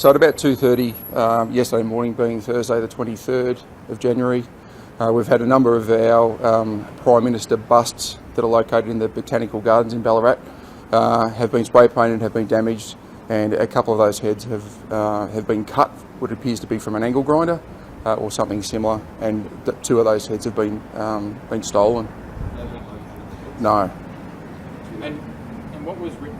So at about 2:30 yesterday morning, being Thursday the 23rd of January, we've had a number of our Prime Minister busts that are located in the Botanical Gardens in Ballarat have been spray painted, have been damaged, and a couple of those heads have been cut, what appears to be from an angle grinder or something similar, and two of those heads have been stolen. No. And what was written?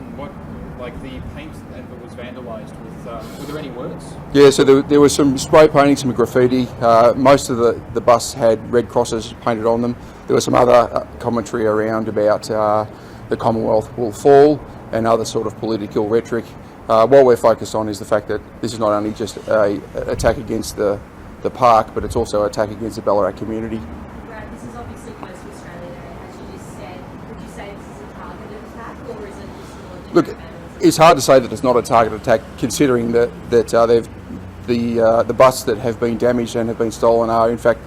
Like the paint that was vandalised with? Were there any words? Yeah, so there was some spray painting, some graffiti. Most of the buses had red crosses painted on them. There was some other commentary around about the Commonwealth will fall and other sort of political rhetoric. What we're focused on is the fact that this is not only just an attack against the park, but it's also an attack against the Ballarat community. Brad, this is obviously close to Australia Day, as you just said. Would you say this is a targeted attack, or is it just more general Look, vandalism? it's hard to say that it's not a targeted attack, considering that the buses that have been damaged and have been stolen are in fact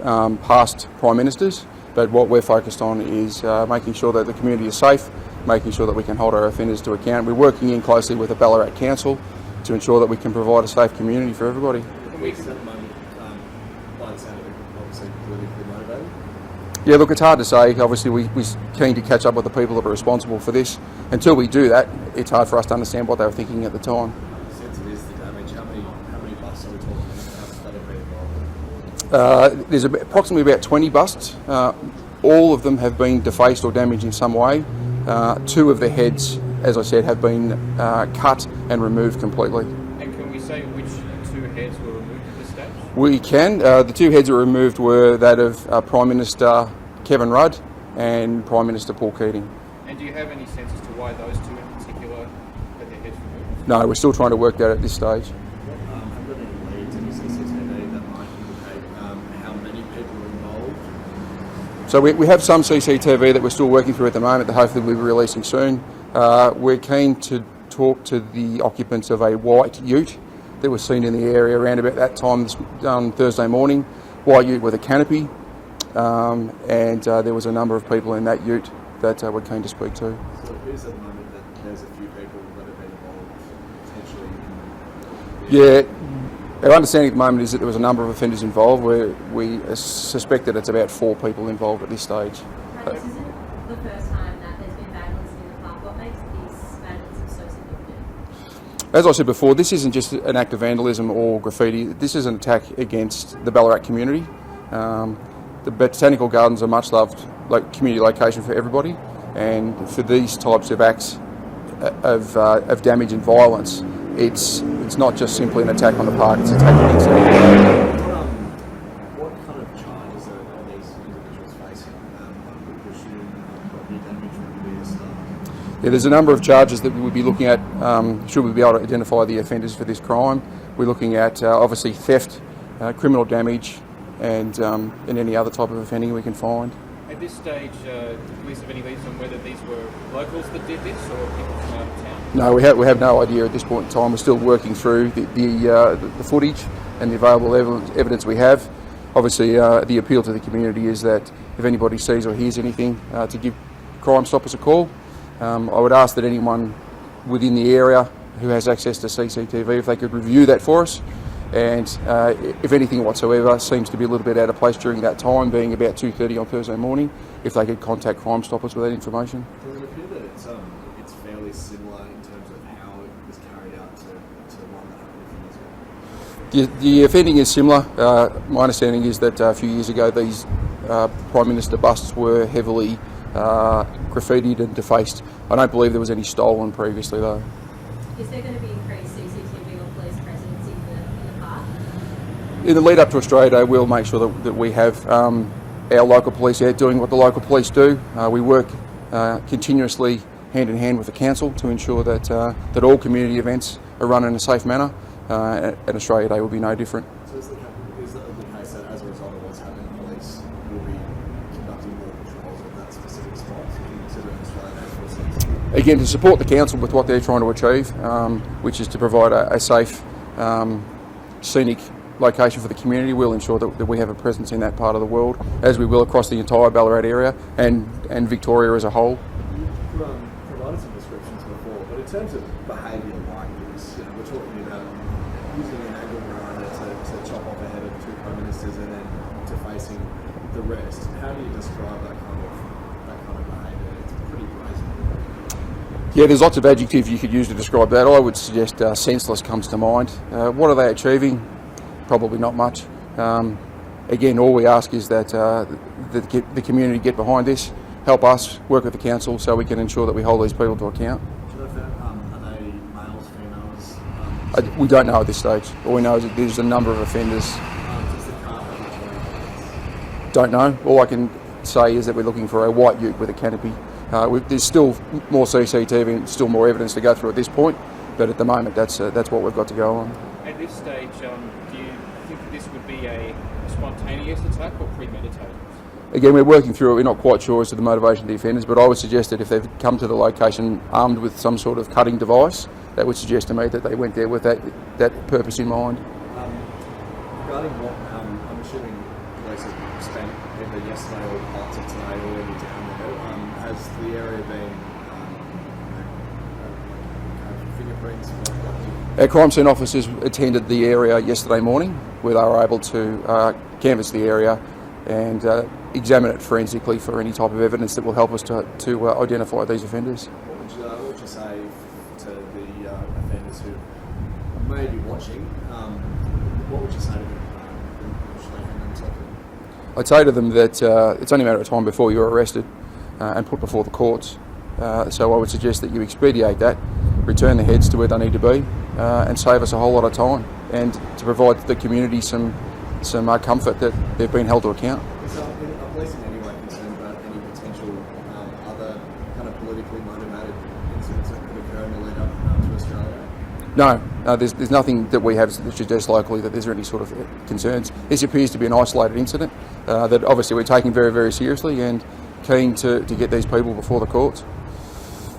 past Prime Ministers. But what we're focused on is making sure that the community is safe, making sure that we can hold our offenders to account. We're working in closely with the Ballarat Council to ensure that we can provide a safe community for everybody. By the sound of it, obviously politically motivated? Yeah, look, it's hard to say. Obviously, we're keen to catch up with the people that are responsible for this. Until we do that, it's hard for us to understand what they were thinking at the time. Since it is the damage, how many buses are we talking about that have been involved? There's approximately about 20 busts. All of them have been defaced or damaged in some way. Two of the heads, as I said, have been cut and removed completely. And can we say which two heads were removed at this stage? We can. The two heads that were removed were that of Prime Minister Kevin Rudd and Prime Minister Paul Keating. And do you have any sense as to why those two in particular had their heads removed? No, we're still trying to work that at this stage. Have there been leads in the CCTV that might indicate how many people are involved? So we have some CCTV that we're still working through at the moment that hopefully we'll be releasing soon. We're keen to talk to the occupants of a white ute that was seen in the area around about that time Thursday morning. White ute with a canopy, and there was a number of people in that ute that we're keen to speak to. So it appears at the moment that there's a few people that have been involved potentially. Yeah, our understanding at the moment is that there was a number of offenders involved. We suspect that it's about 4 people involved at this stage. Brad, this isn't the first time that there's been vandalism in the park. What makes this vandalism so significant? As I said before, this isn't just an act of vandalism or graffiti. This is an attack against the Ballarat community. The Botanical Gardens are much loved community location for everybody, and for these types of acts of damage and violence, it's not just simply an attack on the park, it's an attack against everybody. What kind of charges are these individuals facing? We presume property damage would be a start. Yeah, there's a number of charges that we would be looking at should we be able to identify the offenders for this crime. We're looking at obviously theft, criminal damage, and any other type of offending we can find. At this stage, do the police have any leads on whether these were locals that did this or people from out of town? No, we have no idea at this point in time. We're still working through the footage and the available evidence we have. Obviously, the appeal to the community is that if anybody sees or hears anything, to give Crime Stoppers a call. I would ask that anyone within the area who has access to CCTV, if they could review that for us. And if anything whatsoever seems to be a little bit out of place during that time, being about 2:30 on Thursday morning, if they could contact Crime Stoppers with that information. Does it appear that it's fairly similar in terms of how it was carried out to the one that happened a few years ago? The offending is similar. My understanding is that a few years ago these Prime Minister busts were heavily graffitied and defaced. I don't believe there was any stolen previously though. Is there going to be increased CCTV or police presence in the park? In the lead up to Australia Day, we'll make sure that we have our local police out doing what the local police do. We work continuously hand in hand with the council to ensure that all community events are run in a safe manner, and Australia Day will be no different. So is it the case that as a result of what's happening, police will be conducting more patrols at that specific spot, considering Australia Day for instance? Again, to support the council with what they're trying to achieve, which is to provide a safe, scenic location for the community, we'll ensure that we have a presence in that part of the world, as we will across the entire Ballarat area and Victoria as a whole. You've provided some descriptions before, but in terms of behaviour like this, we're talking about using an angle grinder to chop off a head of 2 prime ministers and then to facing the rest. How do you describe that kind of behaviour? It's pretty brazen. Yeah, there's lots of adjectives you could use to describe that. I would suggest senseless comes to mind. What are they achieving? Probably not much. Again, all we ask is that the community get behind this, help us work with the council so we can ensure that we hold these people to account. Do you know if are they males, females? We don't know at this stage. All we know is that there's a number of offenders. Does the car have a Don't know. All I can say is that we're looking for a white ute with a canopy. There's still more CCTV and still more evidence to go through at this point, but at the moment that's what we've got to go on. At this stage, do you think that this would be a spontaneous attack or premeditated? Again, we're working through it. We're not quite sure as to the motivation of the offenders, but I would suggest that if they've come to the location armed with some sort of cutting device, that would suggest to me that they went there with that purpose in mind. Regarding what I'm assuming police have spent either yesterday or parts of today already down there, has the area been fingerprints? Our crime scene officers attended the area yesterday morning, where they were able to canvass the area and examine it forensically for any type of evidence that will help us to identify these offenders. What would you say to the offenders who may be watching? What would you say to them? Should they hand themselves in? I'd say to them that it's only a matter of time before you're arrested and put before the courts. So I would suggest that you expedite that, return the heads to where they need to be, and save us a whole lot of time, and to provide the community some comfort that they've been held to account. So, are police in any way concerned about any potential other kind of politically motivated incidents that could occur in the lead up to Australia? No, there's nothing that we have that suggests locally that there's any sort of concerns. This appears to be an isolated incident that obviously we're taking very, very seriously and keen to get these people before the courts.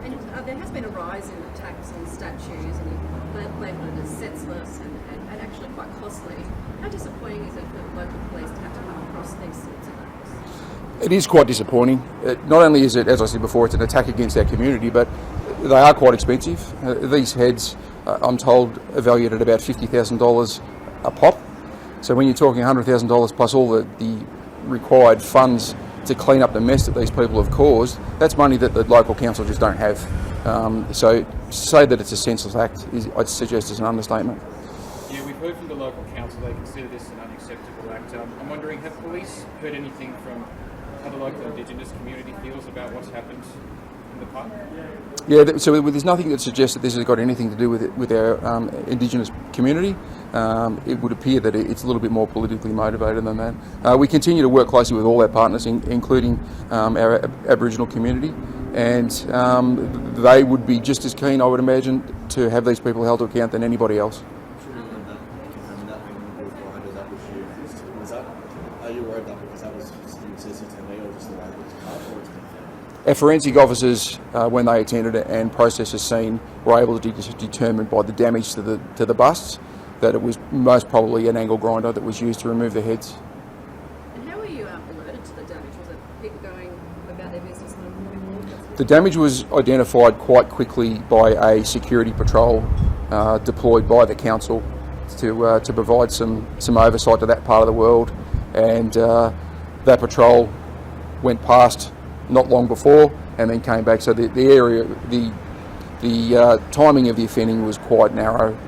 And there has been a rise in attacks on statues, and you label it as senseless and actually quite costly. How disappointing is it for local police to have to come across these sorts of acts? It is quite disappointing. Not only is it, as I said before, it's an attack against our community, but they are quite expensive. These heads, I'm told, are valued at about $50,000 a pop. So when you're talking $100,000 plus all the required funds to clean up the mess that these people have caused, that's money that the local council just don't have. So to say that it's a senseless act, I'd suggest is an understatement. Yeah, we've heard from the local council they consider this an unacceptable act. I'm wondering, have police heard anything from how the local Indigenous community feels about what's happened in the park? Yeah, so there's nothing that suggests that this has got anything to do with our Indigenous community. It would appear that it's a little bit more politically motivated than that. We continue to work closely with all our partners, including our Aboriginal community, and they would be just as keen, I would imagine, to have these people held to account than anybody else. Are you worried that because that was just in CCTV or just the way it was cut, or it's been found? Our forensic officers, when they attended it and processed the scene, were able to determine by the damage to the busts that it was most probably an angle grinder that was used to remove the heads. And how were you alerted to the damage? Was it people going about their business on a morning walk? The damage was identified quite quickly by a security patrol deployed by the council to provide some oversight to that part of the world, and that patrol went past not long before and then came back. So the area, the timing of the offending was quite narrow.